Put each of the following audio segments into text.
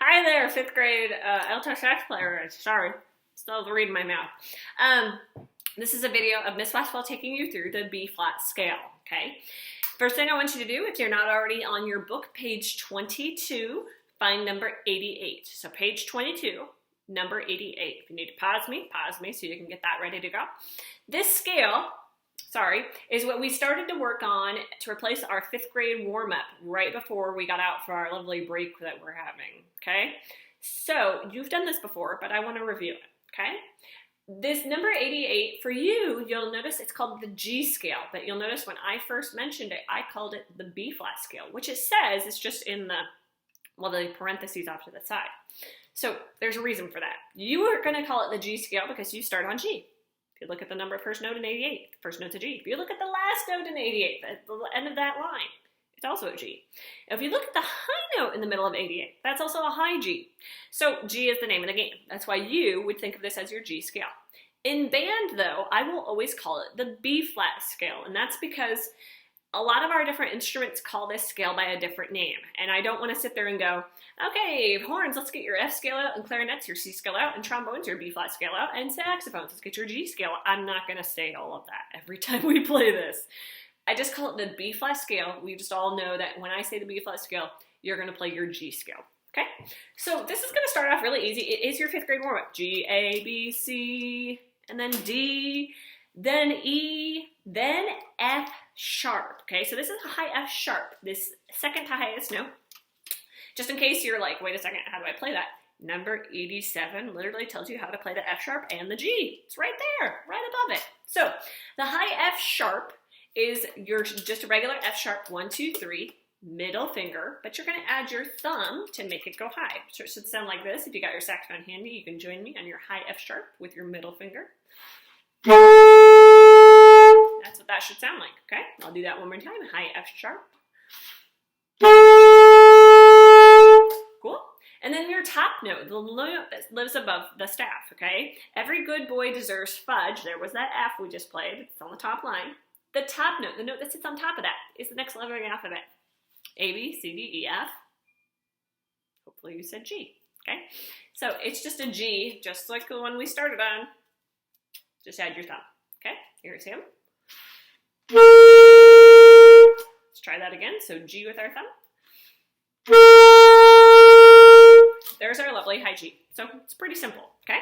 Hi there, fifth grade alto sax player. Sorry, still reading my mouth. This is a video of Miss Westfall taking you through the B flat scale, okay? First thing I want you to do, if you're not already on your book, page 22, find number 88. So page 22, number 88. If you need to pause me so you can get that ready to go. This scale, is what we started to work on to replace our fifth grade warm-up right before we got out for our lovely break that we're having, okay? So you've done this before, but I want to review it, okay? This number 88, for you, you'll notice it's called the G scale, but you'll notice when I first mentioned it, I called it the B flat scale, which it says it's just in the parentheses off to the side. So there's a reason for that. You are going to call it the G scale because you start on G. If you look at the number first note in 88, the first note's a G. If you look at the last note in 88, at the end of that line, it's also a G. If you look at the high note in the middle of 88, that's also a high G. So G is the name of the game. That's why you would think of this as your G scale. In band, though, I will always call it the B flat scale, and that's because a lot of our different instruments call this scale by a different name, and I don't want to sit there and go, okay, horns, let's get your F scale out, and clarinets, your C scale out, and trombones, your B flat scale out, and saxophones, let's get your G scale out. I'm not going to say all of that every time we play this. I just call it the B flat scale. We just all know that when I say the B flat scale, you're going to play your G scale, okay? So this is going to start off really easy. It is your fifth grade warm-up. G, A, B, C, and then D, then E, then F sharp, okay? So this is a high F sharp, this second to highest note. Just in case you're like, wait a second, how do I play that? Number 87 literally tells you how to play the F sharp and the G. It's right there, right above it. So the high F sharp is just a regular F sharp, 1, 2, 3, middle finger, but you're gonna add your thumb to make it go high. So it should sound like this. If you got your saxophone handy, you can join me on your high F sharp with your middle finger. That's what that should sound like, okay? I'll do that one more time. High F sharp. Cool. And then your top note, the note that lives above the staff, okay? Every good boy deserves fudge. There was that F we just played. It's on the top line. The top note, the note that sits on top of that, is the next letter of the alphabet. A, B, C, D, E, F. Hopefully you said G, okay? So it's just a G, just like the one we started on. Just add your thumb, okay? Here's him. Let's try that again. So G with our thumb. There's our lovely high G. So it's pretty simple, okay?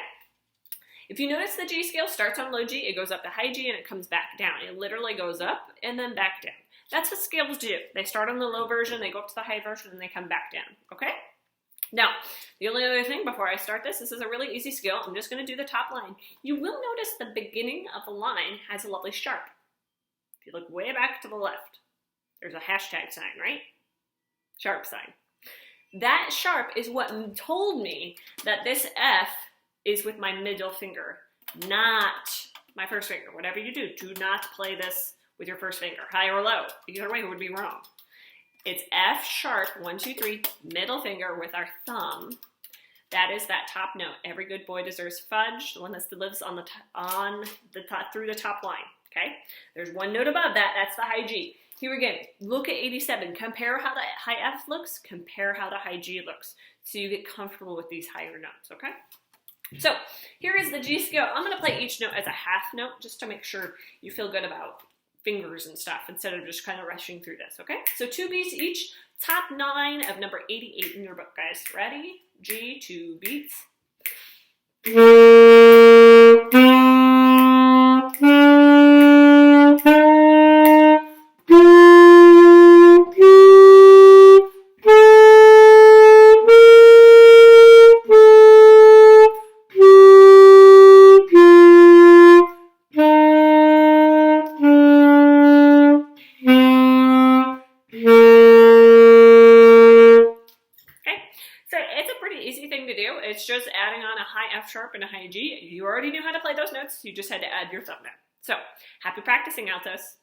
If you notice the G scale starts on low G, it goes up to high G and it comes back down. It literally goes up and then back down. That's what scales do. They start on the low version, they go up to the high version, and they come back down, okay? Now, the only other thing before I start this is a really easy scale. I'm just going to do the top line. You will notice the beginning of the line has a lovely sharp. If you look way back to the left, there's a hashtag sign, right? Sharp sign. That sharp is what told me that this F is with my middle finger, not my first finger. Whatever you do not play this with your first finger, high or low. Either way would be wrong. It's F sharp, 1, 2, 3, middle finger with our thumb. That is that top note. Every good boy deserves fudge, the one that lives on the top, through the top line, okay? There's one note above that, that's the high G. Here again, look at 87. Compare how the high F looks, compare how the high G looks, so you get comfortable with these higher notes, okay? So here is the G scale. I'm going to play each note as a half note just to make sure you feel good about fingers and stuff instead of just kind of rushing through this, okay? So 2 beats each, top 9 of number 88 in your book, guys. Ready? G, 2 beats. It's just adding on a high F sharp and a high G. You already knew how to play those notes. You just had to add your thumb note. So, happy practicing, Altos.